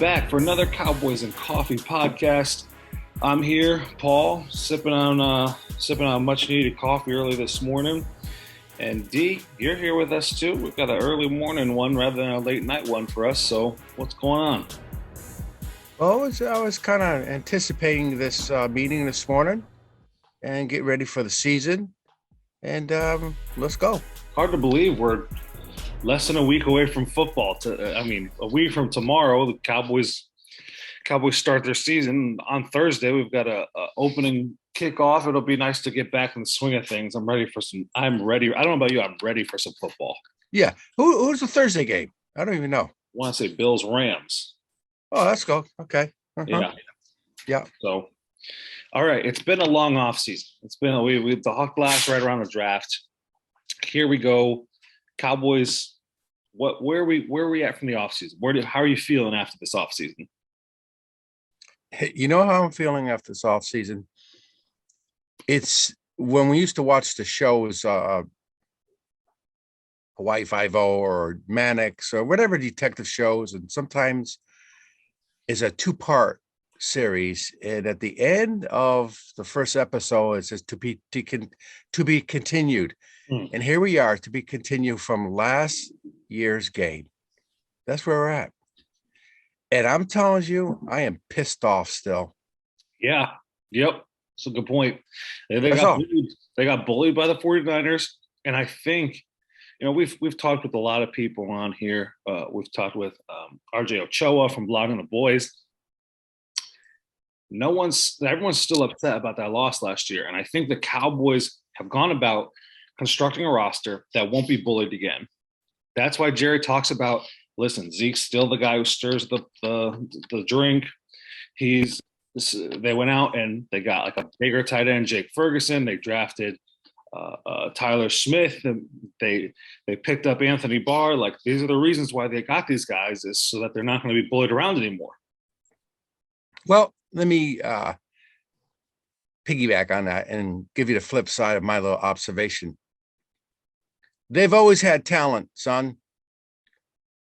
back for another Cowboys and Coffee podcast. I'm here, Paul, sipping on much needed coffee early this morning. And D, you're here with us too. We've got an early morning one rather than a late night one for us. So what's going on? Well, I was kind of anticipating this meeting this morning and get ready for the season. And let's go. Hard to believe we're less than a week away from football. A week from tomorrow, the Cowboys start their season. On Thursday, we've got a opening kickoff. It'll be nice to get back in the swing of things. I'm ready. I don't know about you. I'm ready for some football. Yeah. Who's the Thursday game? I don't even know. I want to say Bills Rams. Oh, let's go. Okay. Yeah. Yeah. So, all right. It's been a long off season. It's been we the hot glass right around the draft. Here we go. Cowboys. Where are we at from the off season? How are you feeling after this off season? You know how I'm feeling after this off season? It's when we used to watch the shows, Hawaii Five-0 or Mannix or whatever detective shows, and sometimes it's a two-part series, and at the end of the first episode, it says to be continued. And here we are, to be continued from last year's game. That's where we're at. And I'm telling you, I am pissed off still. Yeah. Yep. That's a good point. They got bullied by the 49ers. And I think, we've talked with a lot of people on here. We've talked with RJ Ochoa from Blogging the Boys. Everyone's still upset about that loss last year. And I think the Cowboys have gone about constructing a roster that won't be bullied again. That's why Jerry talks about, listen, Zeke's still the guy who stirs the drink. They went out and they got like a bigger tight end, Jake Ferguson. They drafted Tyler Smith, and they picked up Anthony Barr. Like, these are the reasons why they got these guys, is so that they're not going to be bullied around anymore. Well, let me piggyback on that and give you the flip side of my little observation. They've always had talent, son.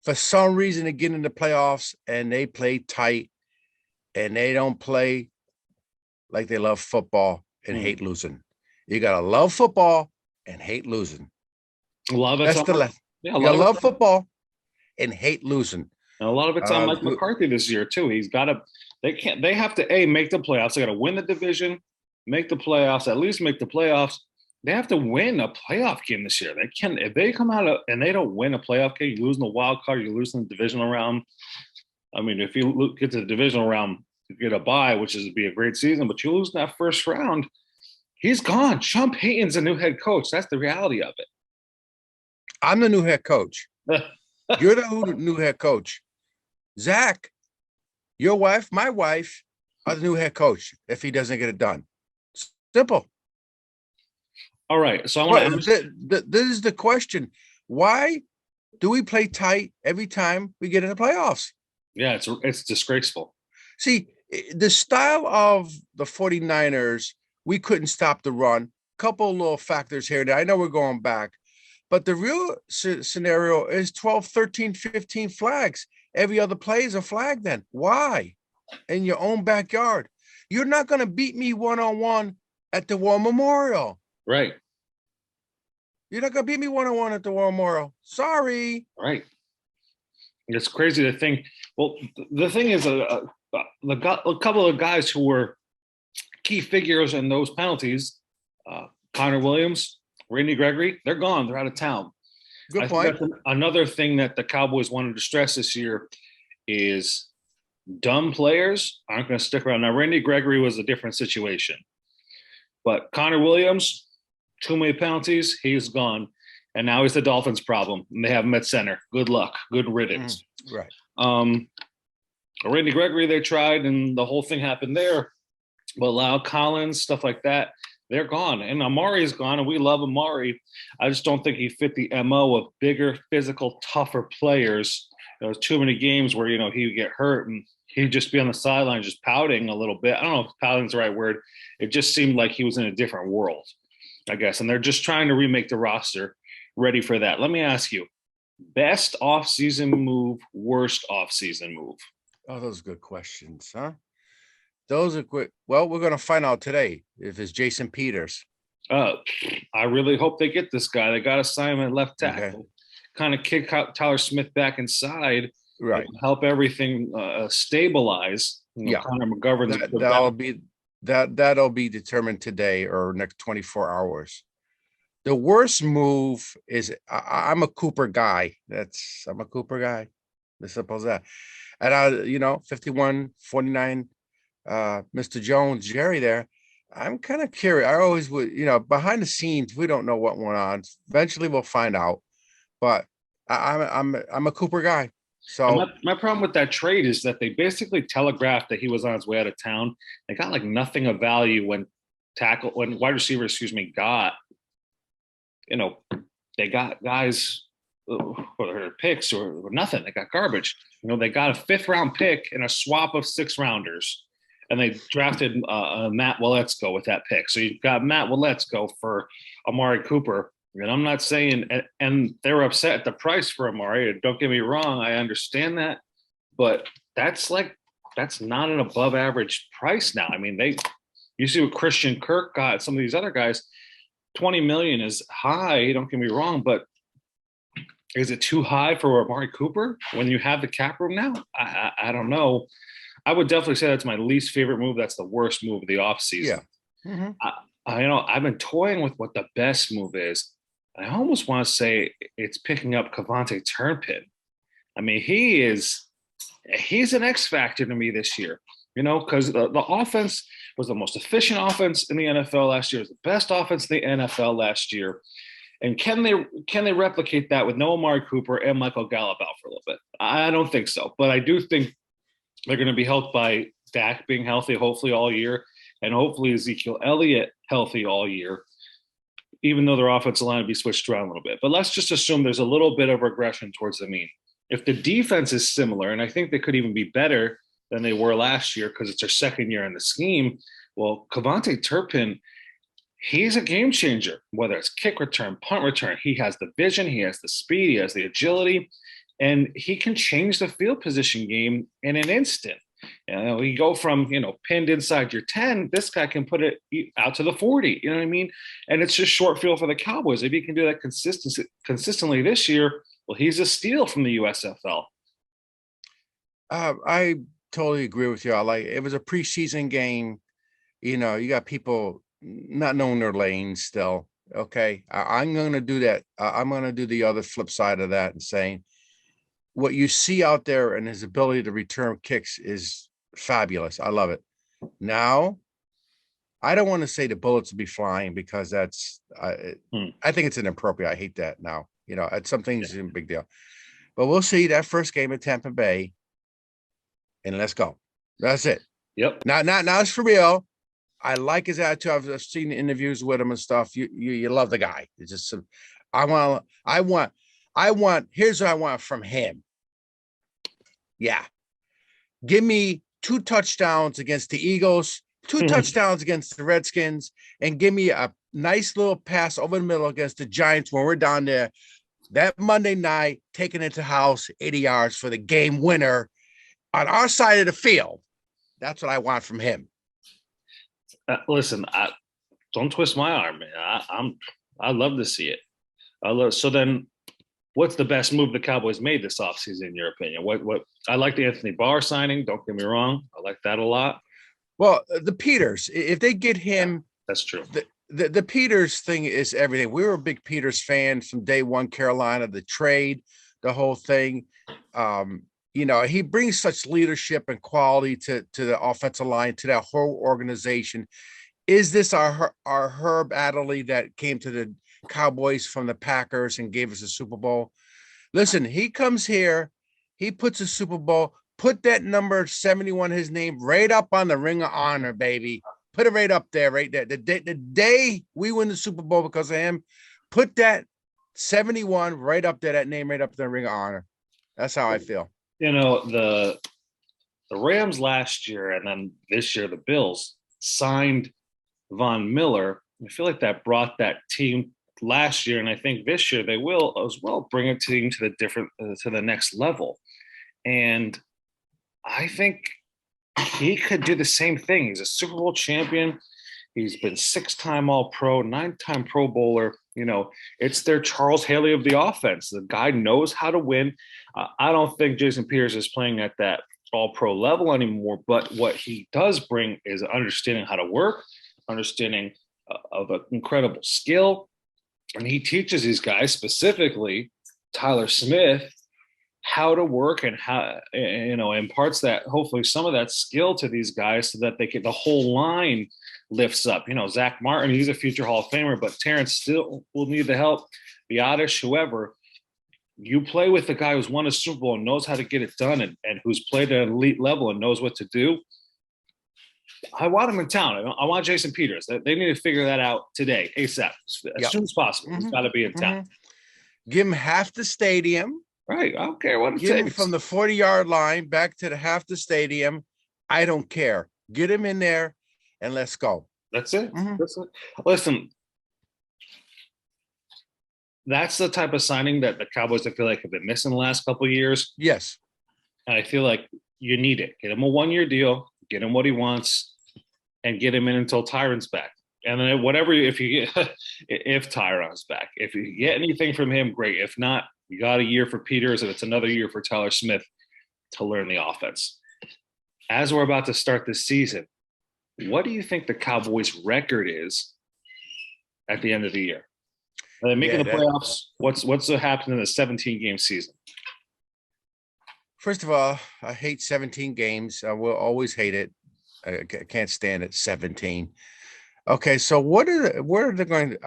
For some reason, they get in the playoffs and they play tight, and they don't play like they love football and hate losing. You got to love football and hate losing. That's the left. Yeah, you got to love football and hate losing. And a lot of it's on Mike McCarthy this year too. They have to make the playoffs. They got to win the division, make the playoffs, at least make the playoffs. They have to win a playoff game this year. If they come out and they don't win a playoff game, you lose in the wild card, you lose in the divisional round. I mean, if you get to the divisional round, you get a bye, which would be a great season, but you lose in that first round, he's gone. Sean Payton's a new head coach. That's the reality of it. I'm the new head coach. You're the new head coach. Zach, your wife, my wife, are the new head coach if he doesn't get it done. Simple. All right. So I want to. This is the question. Why do we play tight every time we get in the playoffs? Yeah, it's disgraceful. See, the style of the 49ers, we couldn't stop the run. Couple little factors here and there. I know we're going back, but the real scenario is 12, 13, 15 flags. Every other play is a flag then. Why? In your own backyard. You're not going to beat me one-on-one at the War Memorial. Right. You're not going to beat me one-on-one at the War Memorial. Sorry. Right. It's crazy to think. Well, the thing is, a couple of guys who were key figures in those penalties, Connor Williams, Randy Gregory, they're gone. They're out of town. Good point. Another thing that the Cowboys wanted to stress this year is dumb players aren't going to stick around. Now, Randy Gregory was a different situation. But Connor Williams, too many penalties, he's gone. And now he's the Dolphins' problem. And they have him at center. Good luck. Good riddance. Right. Randy Gregory, they tried, and the whole thing happened there. But Lyle Collins, stuff like that, they're gone. And Amari's gone, and we love Amari. I just don't think he fit the MO of bigger, physical, tougher players. There was too many games where, he would get hurt, and he'd just be on the sideline just pouting a little bit. I don't know if pouting's the right word. It just seemed like he was in a different world, I guess. And they're just trying to remake the roster ready for that. Let me ask you, best offseason move, worst offseason move? Oh, those are good questions, huh? Those are quick. Well, we're going to find out today if it's Jason Peters. Uh, I really hope they get this guy. They got to sign him at left Okay. tackle, kind of kick Tyler Smith back inside. Right. It'll help everything stabilize. Yeah. Connor McGovern's a That good that'll back. be that'll be determined today or next 24 hours. The worst move is I'm a Cooper guy. I'm a Cooper guy. I suppose that. And 51-49, Mr. Jones, Jerry there. I'm kind of curious. I always would, behind the scenes, we don't know what went on. Eventually we'll find out. But I'm a Cooper guy. And So my problem with that trade is that they basically telegraphed that he was on his way out of town. They got like nothing of value when wide receiver, excuse me, got you know, they got guys or picks or nothing. They got garbage. They got a fifth round pick and a swap of six rounders, and they drafted Matt Waletzko with that pick. So you've got Matt Waletzko for Amari Cooper. And I'm not saying, and they were upset at the price for Amari. Don't get me wrong, I understand that, but that's not an above average price now. I mean, you see what Christian Kirk got, some of these other guys. 20 million is high, don't get me wrong, but is it too high for Amari Cooper when you have the cap room now? I don't know. I would definitely say that's my least favorite move. That's the worst move of the offseason. yeah. Mm-hmm. I've been toying with what the best move is. I almost want to say it's picking up Cavante Turpin. I mean, he's an X factor to me this year, because the offense was the most efficient offense in the NFL last year. It was the best offense in the NFL last year. And can they replicate that with no Amari Cooper and Michael Gallup out for a little bit? I don't think so, but I do think they're going to be helped by Dak being healthy, hopefully all year, and hopefully Ezekiel Elliott healthy all year, even though their offensive line will be switched around a little bit. But let's just assume there's a little bit of regression towards the mean. If the defense is similar, and I think they could even be better than they were last year because it's their second year in the scheme, well, Cavante Turpin, he's a game changer, whether it's kick return, punt return. He has the vision, he has the speed, he has the agility, and he can change the field position game in an instant. You go from, pinned inside your 10, this guy can put it out to the 40, you know what I mean? And it's just short field for the Cowboys. If he can do that consistently this year, well, he's a steal from the USFL. I totally agree with you. It was a preseason game. You got people not knowing their lanes still. Okay. I'm going to do that. I'm going to do the other flip side of that and saying what you see out there and his ability to return kicks is fabulous. I love it. Now, I don't want to say the bullets will be flying because that's, I think it's inappropriate. I hate that now. At some things, it's a big deal. But we'll see that first game at Tampa Bay, and let's go. That's it. Yep. Now it's for real. I like his attitude. I've seen interviews with him and stuff. You love the guy. It's just I want. Here's what I want from him. Yeah, give me 2 touchdowns against the Eagles, 2 touchdowns against the Redskins, and give me a nice little pass over the middle against the Giants when we're down there that Monday night, taking it to house 80 yards for the game winner on our side of the field. That's what I want from him. Listen, don't twist my arm, man. I love to see it. So then, what's the best move the Cowboys made this offseason, in your opinion? What I like the Anthony Barr signing. Don't get me wrong, I like that a lot. Well, the Peters, if they get him, that's true. The Peters thing is everything. We were a big Peters fan from day one. Carolina, the trade, the whole thing. He brings such leadership and quality to the offensive line, to that whole organization. Is this our Herb Adderley that came to the Cowboys from the Packers and gave us a Super Bowl? Listen, he comes here, he puts a Super Bowl, put that number 71, his name, right up on the Ring of Honor, baby. Put it right up there, right there. The day we win the Super Bowl because of him, put that 71 right up there, that name right up there, Ring of Honor. That's how I feel. The Rams last year and then this year the Bills signed Von Miller. I feel like that brought that team last year, and I think this year they will as well bring a team to the next level. And I think he could do the same thing. He's a Super Bowl champion. He's been 6-time All Pro, 9-time Pro Bowler. It's their Charles Haley of the offense. The guy knows how to win. I don't think Jason Peters is playing at that All Pro level anymore, but what he does bring is understanding how to work, understanding of an incredible skill. And he teaches these guys, specifically Tyler Smith, how to work and how imparts that, hopefully some of that skill to these guys so that the whole line lifts up. Zach Martin, he's a future Hall of Famer, but Terrence still will need the help. Biotish, whoever. You play with the guy who's won a Super Bowl and knows how to get it done, and who's played at an elite level and knows what to do. I want him in town. I want Jason Peters. They need to figure that out today, ASAP, as soon as possible. He's got to be in town. Give him half the stadium. Right. I don't care what it Give him takes. from the 40-yard line back to the half the stadium. I don't care. Get him in there and let's go. That's it. That's it. Listen, that's the type of signing that the Cowboys, I feel like, have been missing the last couple of years. Yes. And I feel like you need it. Get him a 1-year deal, get him what he wants, and get him in until Tyron's back. And then whatever, if Tyron's back, if you get anything from him, great. If not, you got a year for Peters, and it's another year for Tyler Smith to learn the offense. As we're about to start this season, what do you think the Cowboys' record is at the end of the year? Are they making the playoffs? What's happening in the 17-game season? First of all, I hate 17 games. I will always hate it. I can't stand it. 17. Okay, so where are they going to?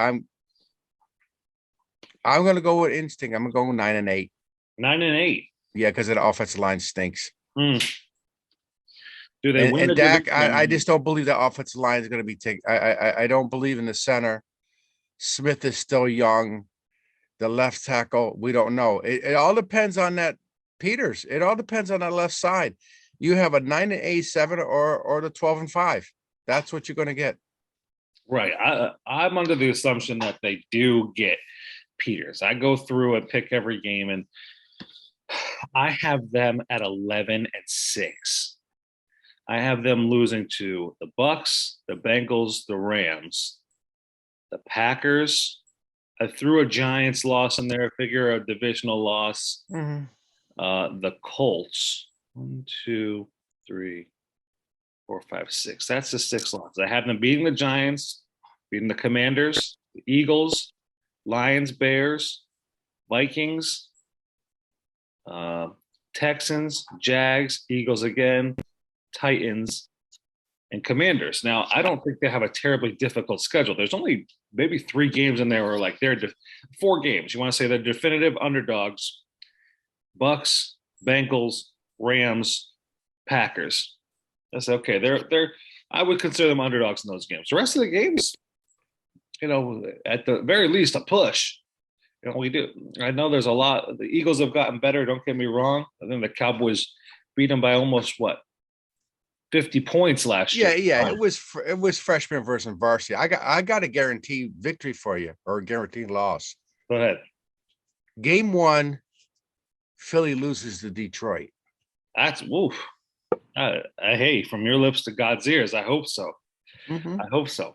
I'm going to go with instinct. I'm going to go 9-8. 9-8. Yeah, because the offensive line stinks. Do they win? And Dak, I just don't believe the offensive line is going to be taken. I don't believe in the center. Smith is still young. The left tackle, we don't know. It all depends on that Peters. It all depends on that left side. You have a 9-8, 7, or the 12-5. That's what you're going to get. Right. I'm under the assumption that they do get Peters. I go through and pick every game, and I have them at 11-6. I have them losing to the Bucks, the Bengals, the Rams, the Packers. I threw a Giants loss in there. I figure a divisional loss. The Colts. 1, 2, 3, 4, 5, 6. That's the 6 losses. I have them beating the Giants, beating the Commanders, the Eagles, Lions, Bears, Vikings, Texans, Jags, Eagles again, Titans, and Commanders. Now, I don't think they have a terribly difficult schedule. There's only maybe 3 games in there where like they're 4 games. You want to say they're definitive underdogs: Bucks, Bengals, Rams, Packers. That's okay. They're I would consider them underdogs in those games. The rest of the games, at the very least, a push. We do. I know there's a lot. The Eagles have gotten better. Don't get me wrong. I think the Cowboys beat them by almost 50 points last year. Yeah. It was freshman versus varsity. I got a guaranteed victory for you, or a guaranteed loss. Go ahead. Game 1, Philly loses to Detroit. That's woof. Hey, from your lips to God's ears. I hope so. I hope so.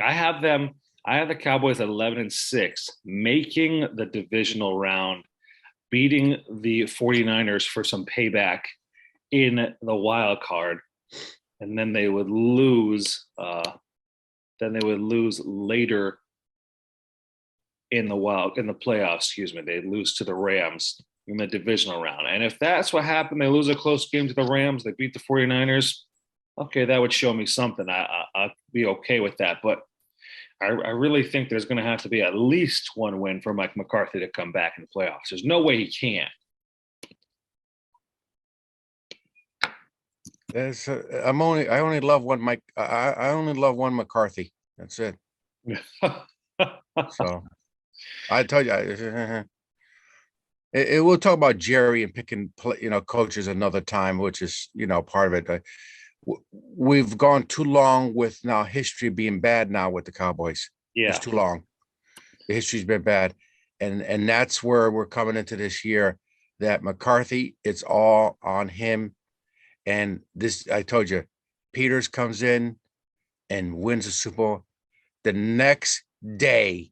I have the Cowboys at 11-6, making the divisional round, beating the 49ers for some payback in the wild card. And then they would lose. Later in the playoffs. Excuse me. They'd lose to the Rams in the divisional round. And if that's what happened, they lose a close game to the Rams, they beat the 49ers. Okay, that would show me something. I'd be okay with that. But I really think there's going to have to be at least one win for Mike McCarthy to come back in the playoffs. There's no way he can't. I only love one Mike. I only love one McCarthy. That's it. So I told you, we'll talk about Jerry and picking, coaches another time, which is, part of it. We've gone too long with now history being bad now with the Cowboys. Yeah. It's too long. The history's been bad. And that's where we're coming into this year, that McCarthy, it's all on him. And this, I told you, Peters comes in and wins the Super Bowl. The next day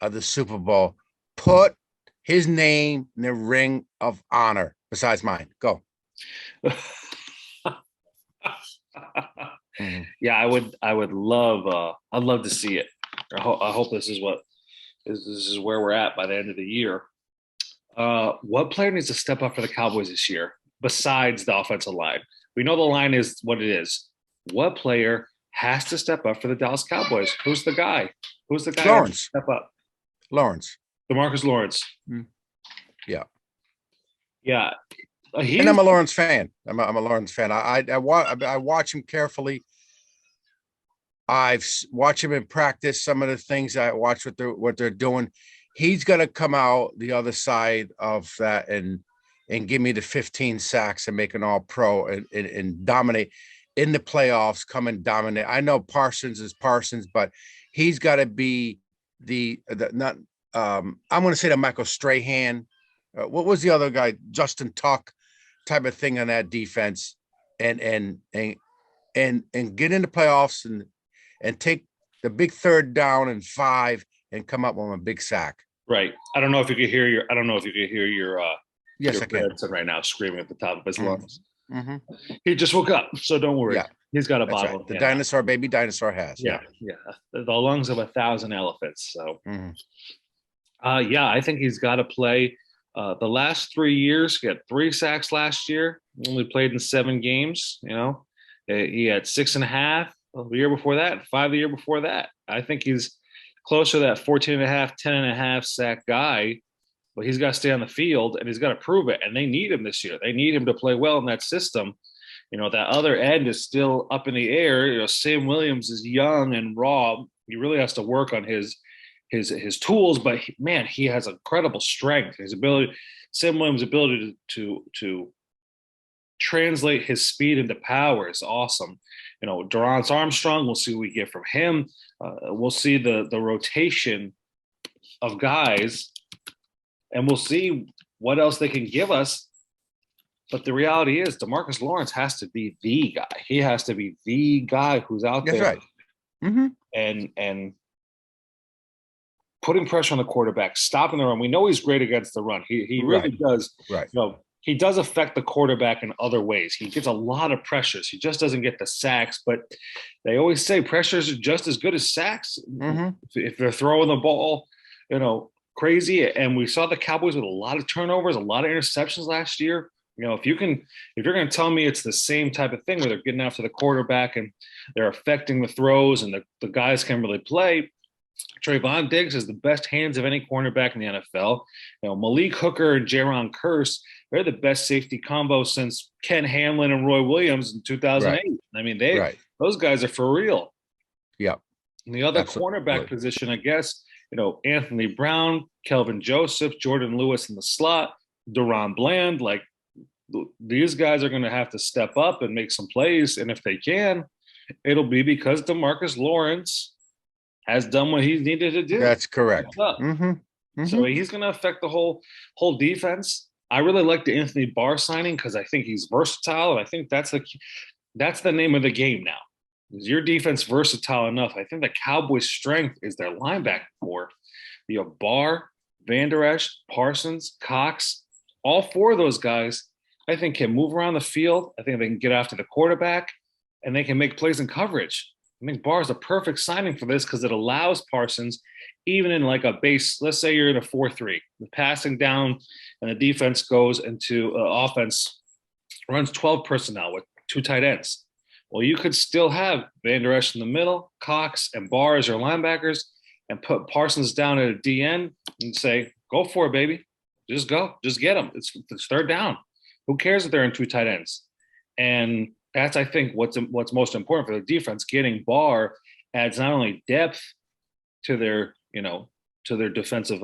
of the Super Bowl, put his name in the ring of honor besides mine. Go. Yeah, I would love I'd love to see it. I hope this is where we're at by the end of the year. What player needs to step up for the Cowboys this year besides the offensive line? We know the line is what it is. What player has to step up for the Dallas Cowboys? Who's the guy? Who's the guy that has to Lawrence. step up? Lawrence. DeMarcus Lawrence. Yeah. Yeah. And I'm a Lawrence fan. I'm a Lawrence fan. I watch him carefully. I've watched him in practice. Some of the things I watch what they're doing. He's going to come out the other side of that and give me the 15 sacks and make an all pro and dominate in the playoffs, come and dominate. I know Parsons is Parsons, but he's got to be the not I'm going to say the Michael Strahan. What was the other guy? Justin Tuck type of thing on that defense and get in the playoffs and take the big third down and 5 and come up with a big sack. Right. I don't know if you could hear your Yes, your I can. grandson right now screaming at the top of his lungs. Mm-hmm. He just woke up, so don't worry. Yeah. He's got a That's bottle. right. The dinosaur, baby dinosaur has. Yeah. The lungs of 1,000 elephants. So, Mhm. yeah, I think he's got to play. The last 3 years, he had 3 sacks last year. Only played in 7 games. He had 6.5 the year before that, 5 the year before that. I think he's closer to that 14.5, 10.5 sack guy. But he's got to stay on the field and he's got to prove it. And they need him this year. They need him to play well in that system. That other end is still up in the air. Sam Williams is young and raw. He really has to work on his tools, but man, he has incredible strength. His ability, Sam Williams' ability to translate his speed into power is awesome. Dorrance Armstrong, we'll see what we get from him. We'll see the rotation of guys, and we'll see what else they can give us. But the reality is DeMarcus Lawrence has to be the guy. He has to be the guy who's out That's there right. Mm-hmm. and putting pressure on the quarterback, stopping the run. We know he's great against the run. He really does. Right. He does affect the quarterback in other ways. He gets a lot of pressures. He just doesn't get the sacks. But they always say pressures are just as good as sacks if they're throwing the ball, crazy. And we saw the Cowboys with a lot of turnovers, a lot of interceptions last year. If you're going to tell me it's the same type of thing where they're getting after the quarterback and they're affecting the throws and the guys can really play, Trayvon Diggs has the best hands of any cornerback in the NFL. Malik Hooker and Jaron Kearse, they're the best safety combo since Ken Hamlin and Roy Williams in 2008. Right. I mean, those guys are for real. Yeah. And the other cornerback position, I guess, Anthony Brown, Kelvin Joseph, Jordan Lewis in the slot, Deron Bland, these guys are going to have to step up and make some plays. And if they can, it'll be because DeMarcus Lawrence has done what he's needed to do. That's correct. Mm-hmm. Mm-hmm. So he's going to affect the whole defense. I really like the Anthony Barr signing because I think he's versatile. And I think that's the name of the game now. Is your defense versatile enough? I think the Cowboys' strength is their linebacker core. Barr, Van Der Esch, Parsons, Cox, all 4 of those guys I think can move around the field. I think they can get after the quarterback, and they can make plays in coverage. I think Barr is a perfect signing for this because it allows Parsons, even in a base, let's say you're in a 4-3, the passing down and the defense goes into offense, runs 12 personnel with 2 tight ends. Well, you could still have Van Der Esch in the middle, Cox and Barr as your linebackers, and put Parsons down at a DN and say, go for it, baby. Just go. Just get them. It's third down. Who cares if they're in 2 tight ends? And that's, I think, what's most important for the defense. Getting Barr adds not only depth to their, to their defensive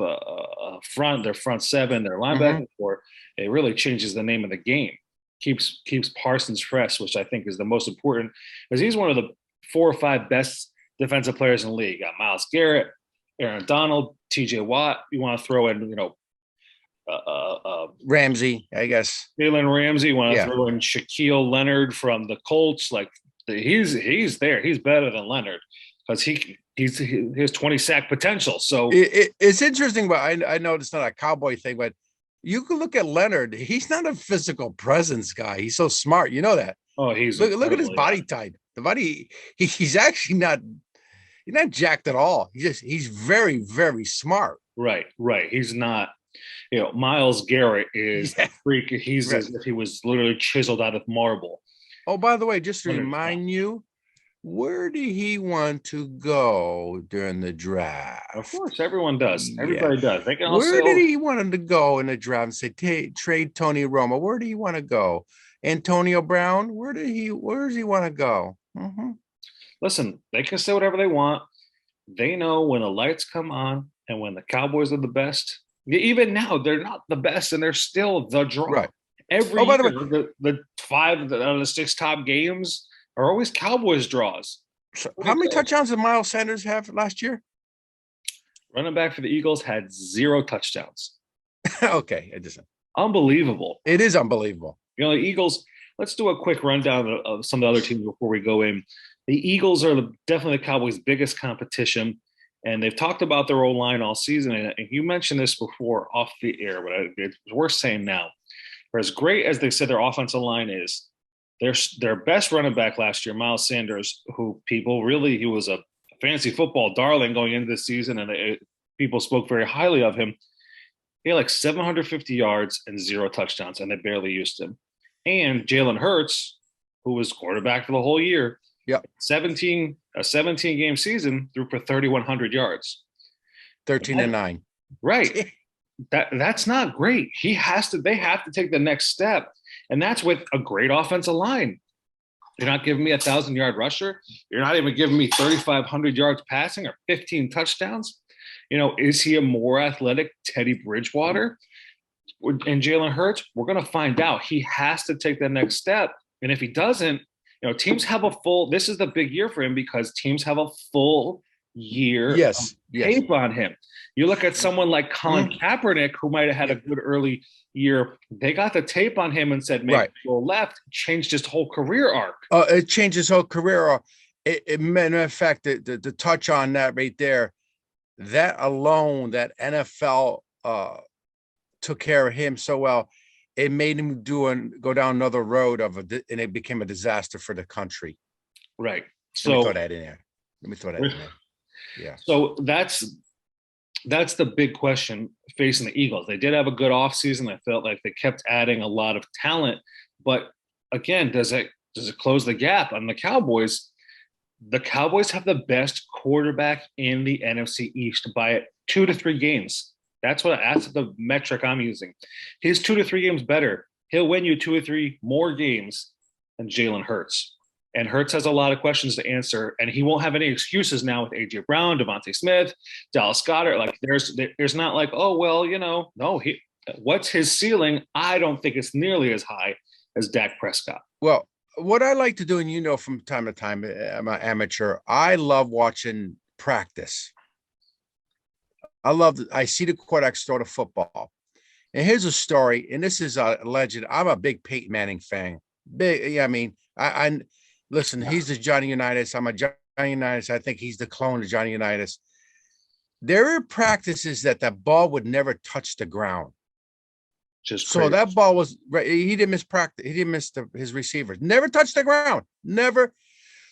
front, their front 7, their linebacker core. It really changes the name of the game. Keeps Parsons fresh, which I think is the most important, because he's one of the 4 or 5 best defensive players in the league. You got Myles Garrett, Aaron Donald, T.J. Watt. You want to throw in, Ramsey, I guess. Jalen Ramsey. Want to Yeah. throw in Shaquille Leonard from the Colts? Like he's there. He's better than Leonard because he has 20 sack potential. So It's interesting, but I know it's not a Cowboy thing, but you can look at Leonard. He's not a physical presence guy. He's so smart. You know that. oh, he's Look at his incredible. Yeah. body type. The body, he's actually not, he's not jacked at all. He's very, very smart. Right. He's not. Miles Garrett is a Yeah. freak. He's Right. as if he was literally chiseled out of marble. Oh, by the way, just to Leonard's not. remind you, where did he want to go during the Of draft? course, everyone does. Yeah. Everybody does. They can all say, Where did "Oh, he want him to go in the draft and say, trade Tony Romo? Where do you want to go? Antonio Brown, where does he want to go? Mhm. listen." They can say whatever they want. They know when the lights come on and when the Cowboys are the best. Even now, they're not the best, and they're still the draw. Right. Every Oh, by the year, way, the five out of the six top games are always Cowboys draws. so What do how you many say? touchdowns did Miles Sanders have last year? Running back for the Eagles had 0 touchdowns. Okay, Unbelievable. it is unbelievable. The Eagles. Let's do a quick rundown of some of the other teams before we go in. The Eagles are definitely the Cowboys' biggest competition, and they've talked about their old line all season. And you mentioned this before off the air, but it's worth saying now. For as great as they said their offensive line is, their best running back last year, Miles Sanders, who he was a fantasy football darling going into this season, and people spoke very highly of him. He had like 750 yards and 0 touchdowns, and they barely used him. And Jalen Hurts, who was quarterback for the whole year, Yep. 17 game season, threw for 3,100 yards. 13-9. Right. That's not great. They have to take the next step. And that's with a great offensive line. You're not giving me 1,000-yard rusher. You're not even giving me 3,500 yards passing or 15 touchdowns. Is he a more athletic Teddy Bridgewater and Jalen Hurts? We're going to find out. He has to take the next step. And if he doesn't, teams have this is the big year for him because teams have a full year Yes. of tape on him. You look at someone like Colin Kaepernick, who might have had a good early year. They got the tape on him and said, maybe go left, changed his whole career arc. It changed his whole career arc. Matter of fact, the touch on that right there, that alone, that NFL took care of him so well. It made him go down another road and it became a disaster for the country. Right. So let me throw that in there. Yeah. So that's the big question facing the Eagles. They did have a good offseason. I felt like they kept adding a lot of talent, but again, does it close the gap on the Cowboys? The Cowboys have the best quarterback in the NFC East by 2 to 3 games. That's the metric I'm using. He's 2 to 3 games better. He'll win you 2 or 3 more games than Jalen Hurts. And Hurts has a lot of questions to answer, and he won't have any excuses now with A.J. Brown, Devontae Smith, Dallas Goedert. Like there's not like, oh well, no. What's his ceiling? I don't think it's nearly as high as Dak Prescott. Well, what I like to do, and from time to time, I'm an amateur. I love watching practice. I see the quarterbacks throw the football. And here's a story, and this is a legend. I'm a big Peyton Manning fan. Big, yeah, I mean, I listen, he's the Johnny Unitas. I'm a Johnny Unitas. I think he's the clone of Johnny Unitas. There are practices that ball would never touch the ground. So that ball was right. He didn't miss practice. He didn't miss his receivers. Never touched the ground. Never.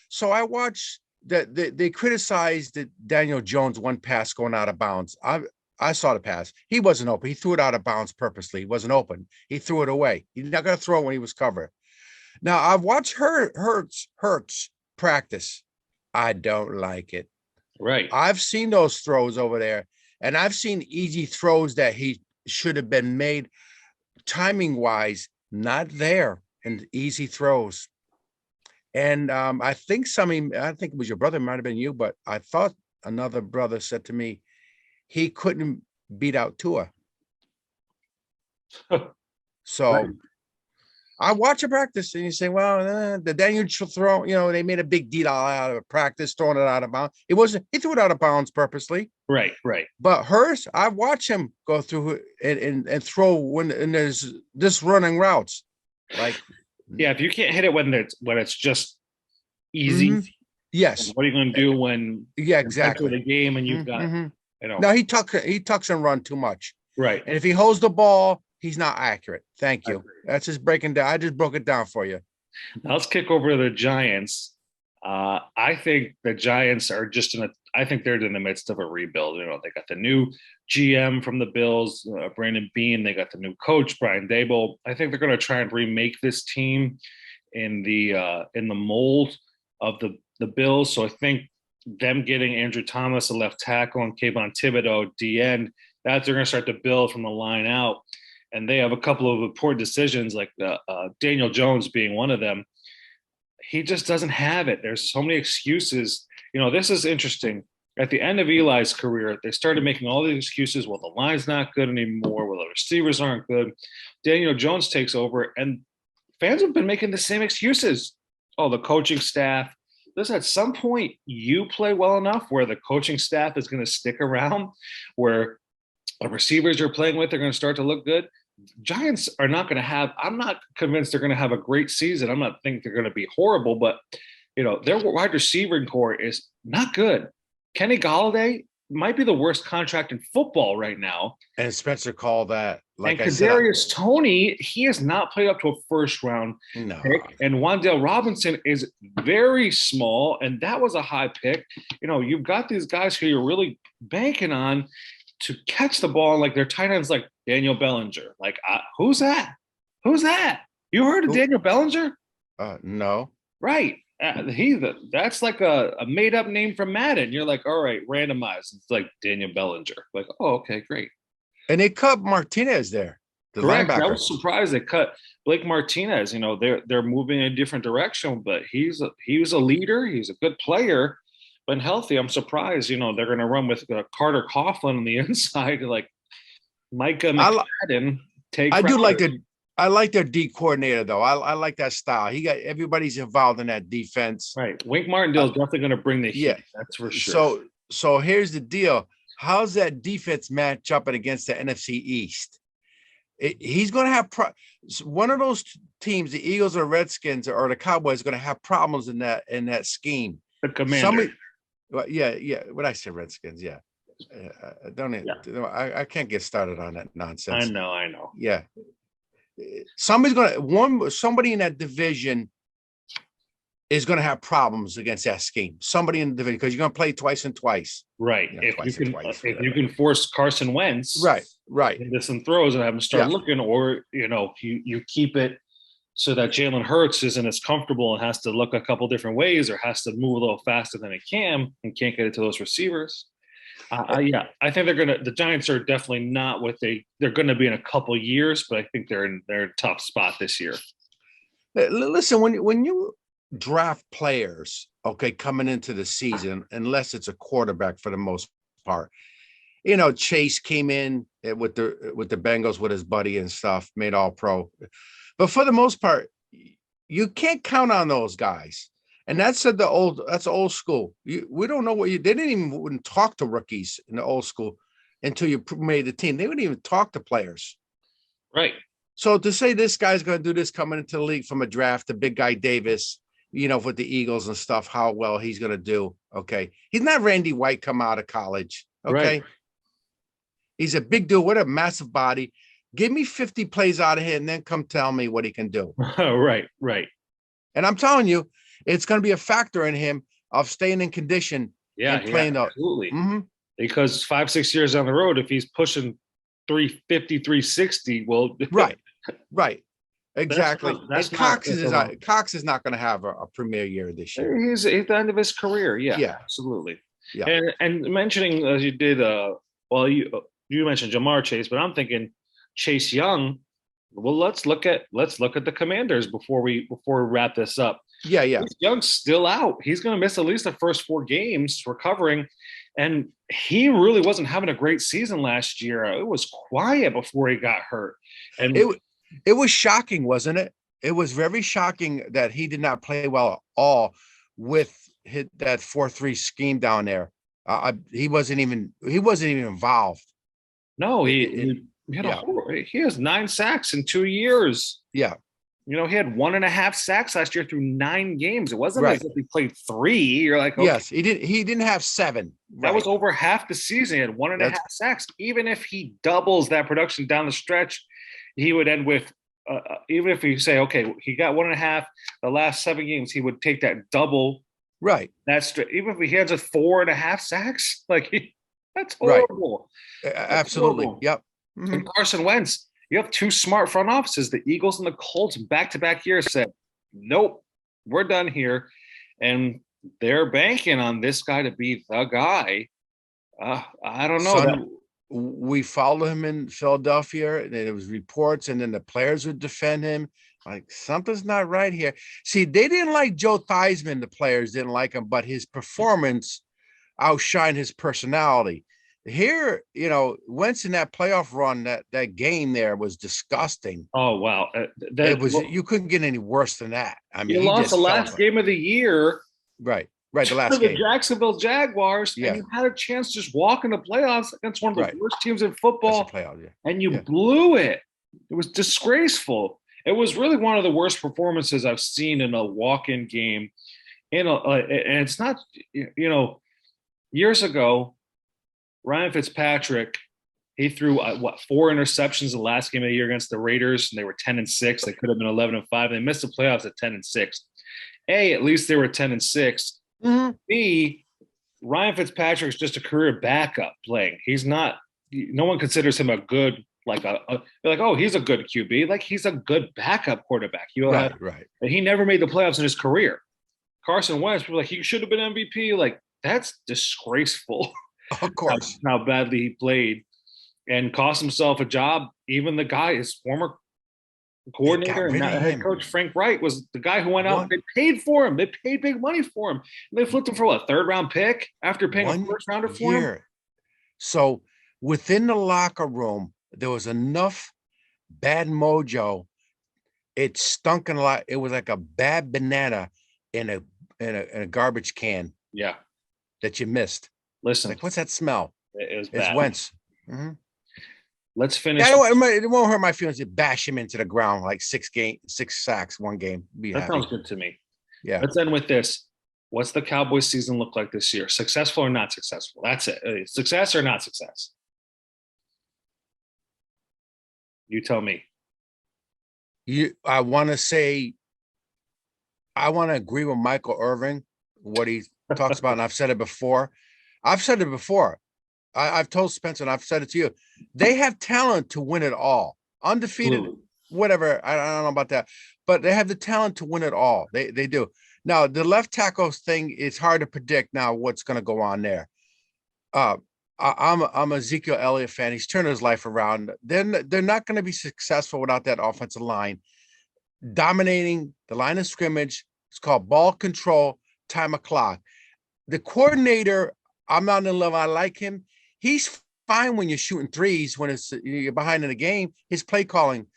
So I watched that they criticized that Daniel Jones one pass going out of bounds. I saw the pass. He wasn't open. He threw it out of bounds purposely. He wasn't open. He threw it away. He's not going to throw it when he was covered. Now I've watched Hurts practice. I don't like it. Right. I've seen those throws over there, and I've seen easy throws that he should have been made timing wise, not there, and easy throws. And I think it was your brother, might have been you, but I thought another brother said to me, he couldn't beat out Tua. So I watch a practice and you say, well, the Daniel throw, they made a big deal out of a practice, throwing it out of bounds. It wasn't, he threw it out of bounds purposely. Right, right. But Hurst, I watch him go through and throw when there's this running routes. Like, yeah, if you can't hit it when it's just easy, mm-hmm. Yes. What are you going to do when exactly the game and you've got No, he tucks and run too much. Right. And if he holds the ball, he's not accurate. Thank you. That's just breaking down. I just broke it down for you. Now let's kick over to the Giants. I think the Giants are just I think they're in the midst of a rebuild. They got the new GM from the Bills, Brandon Beane. They got the new coach, Brian Daboll. I think they're going to try and remake this team in the mold of the Bills. So I think them getting Andrew Thomas, a left tackle, and Kayvon Thibodeau, D-end, that they're going to start to build from the line out. And they have a couple of important decisions, like Daniel Jones being one of them. He just doesn't have it. There's so many excuses. This is interesting. At the end of Eli's career, they started making all these excuses. Well, the line's not good anymore. Well, the receivers aren't good. Daniel Jones takes over, and fans have been making the same excuses. Oh, the coaching staff. Listen, at some point, you play well enough where the coaching staff is going to stick around, where the receivers you're playing with are going to start to look good. Giants are not going to have, I'm not convinced they're going to have a great season. I'm not thinking they're going to be horrible, but, their wide receiving core is not good. Kenny Golladay might be the worst contract in football right now. And Spencer called that. Like and Kadarius Toney, he has not played up to a first-round pick. And Wan'Dale Robinson is very small, and that was a high pick. You've got these guys who you're really banking on to catch the ball, like their tight ends, like Daniel Bellinger. Like, who's that? Who's that? You heard of Daniel Bellinger? No. Right. That's like a made-up name from Madden. You're like, all right, randomized. It's like Daniel Bellinger. Like, oh, okay, great. And they cut Martinez there. Correct. Linebacker. I was surprised they cut Blake Martinez. They're moving in a different direction, but he was a leader. He's a good player. When healthy, I'm surprised. They're going to run with Carter Coughlin on the inside, like Micah McFadden. I like their D coordinator though. I like that style. Everybody's involved in that defense. Right. Wink Martindale is definitely going to bring the heat. Yeah, that's for sure. So here's the deal. How's that defense match up against the NFC East? He's going to have one of those teams, the Eagles or Redskins or the Cowboys, are going to have problems in that scheme. The Commanders. Yeah. When I say Redskins, yeah. I can't get started on that nonsense. I know. Yeah. Somebody in that division is going to have problems against that scheme. Somebody in the division, because you're going to play twice and twice. Right. If you can force Carson Wentz right into some throws and have him start looking, or you keep it so that Jalen Hurts isn't as comfortable and has to look a couple different ways, or has to move a little faster than he can and can't get it to those receivers. I think the Giants are definitely not what they're going to be in a couple years, but I think they're in their top spot this year. Listen, when you draft players, okay, coming into the season, unless it's a quarterback for the most part, Chase came in with the Bengals with his buddy and stuff, made all pro, but for the most part, you can't count on those guys. And that's old school. We don't know they wouldn't talk to rookies in the old school until you made the team. They wouldn't even talk to players. Right. So to say this guy's going to do this coming into the league from a draft, the big guy Davis, with the Eagles and stuff, how well he's going to do. Okay. He's not Randy White come out of college. Okay. Right. He's a big dude with a massive body. Give me 50 plays out of him and then come tell me what he can do. Right. And I'm telling you, it's going to be a factor in him of staying in condition and playing up. Absolutely. Mm-hmm. Because 5-6 years down the road, if he's pushing 350, 360, well, right. Exactly. Cox is not going to have a premier year this year. He's at the end of his career. Yeah. Absolutely. Yeah. And mentioning as you did, you mentioned Jamar Chase, but I'm thinking Chase Young. Well, let's look at the Commanders before we wrap this up. Yeah. Chase Young's still out. He's going to miss at least the first 4 games recovering, and he really wasn't having a great season last year. It was quiet before he got hurt, and it was shocking, wasn't it? it was very shocking that he did not play well at all with that 4-3 scheme down there. He wasn't even involved. No, It, it, he had yeah, he has 9 sacks in 2 years. yeah, You know, he had 1.5 sacks last year through 9 games. It wasn't as right. if he played 3. You're like, okay, Yes, he did. He didn't have 7. that was Right. over half the season. He had one and a That's half sacks. Even if he doubles that production down the stretch, he would end with, even if you say, okay, he got 1.5 the last 7 games, he would take that double. right. That's even if he has a 4.5 sacks, that's Right. horrible. That's Absolutely. horrible. Yep. Mm-hmm. And Carson Wentz, you have 2 smart front offices. The Eagles and the Colts back-to-back years said, nope, we're done here. And they're banking on this guy to be the guy. I don't know. Son, we followed him in Philadelphia, and there was reports, and then the players would defend him. Like, something's not right here. See, they didn't like Joe Theismann. The players didn't like him, but his performance outshined his personality. Here, Wentz in that playoff run, that game there was disgusting. Oh, wow. It was, you couldn't get any worse than that. I mean, he lost just the last game of the year. Right. The last to the game. Jacksonville Jaguars, Yeah. and you had a chance to just walk in the playoffs against one of the worst teams in football, and you blew it. It was disgraceful. It was really one of the worst performances I've seen in a walk-in game. And it's not, years ago, Ryan Fitzpatrick, he threw 4 interceptions the last game of the year against the Raiders, and they were 10-6. They could have been 11-5. They missed the playoffs at 10-6. At least they were 10-6. Mm-hmm. B, Ryan Fitzpatrick's just a career backup playing. He's not. No one considers him a good he's a good QB. Like, he's a good backup quarterback. Right. And he never made the playoffs in his career. Carson Wentz, people like, he should have been MVP. Like, that's disgraceful. Of course, how badly he played and cost himself a job. Even the guy, his former coordinator and head coach Frank Wright, was the guy who went out. They paid for him. They paid big money for him. And they flipped him for a 3rd-round pick after paying a 1st-rounder for him. So within the locker room, there was enough bad mojo. It stunk a lot. It was like a bad banana in a garbage can. Yeah, that you missed. Listen, like, what's that smell? It's Wentz. Mm-hmm. Let's finish. It won't hurt my feelings to bash him into the ground like 6 sacks, 1 game. That sounds good to me. Yeah. Let's end with this. What's the Cowboys season look like this year? Successful or not successful? That's it. Success or not success? You tell me. I want to agree with Michael Irvin, what he talks about, and I've said it before. I've told Spencer, and I've said it to you. They have talent to win it all. Undefeated, whatever. I don't know about that. But they have the talent to win it all. They do. Now, the left tackle thing, it's hard to predict now what's going to go on there. I'm a Ezekiel Elliott fan. He's turned his life around. They're not going to be successful without that offensive line dominating the line of scrimmage. It's called ball control, time of clock. The coordinator, I'm not in love. I like him. He's fine when you're shooting threes, when you're behind in the game, his play calling.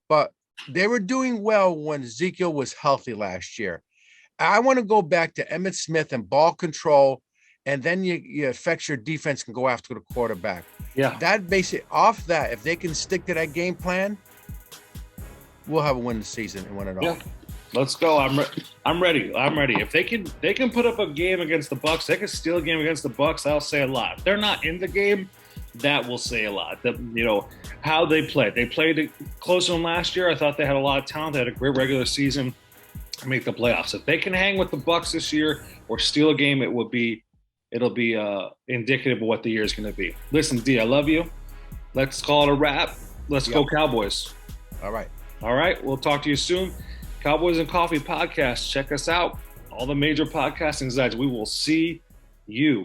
But they were doing well when Ezekiel was healthy last year. I want to go back to Emmitt Smith and ball control, and then you affect your defense and go after the quarterback. Yeah. That basically, off that, if they can stick to that game plan, we'll have a win the season and win it all. Yeah. Let's go. I'm ready. I'm ready. If they can put up a game against the Bucs, they can steal a game against the Bucs, that'll say a lot. If they're not in the game, that will say a lot. How they played. They played closer than last year. I thought they had a lot of talent. They had a great regular season to make the playoffs. If they can hang with the Bucs this year or steal a game, it'll be indicative of what the year is going to be. Listen, D, I love you. Let's call it a wrap. Let's go Cowboys. All right. We'll talk to you soon. Cowboys and Coffee Podcast. Check us out. All the major podcasting sites. We will see you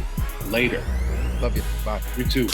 later. Love you. Bye. You too.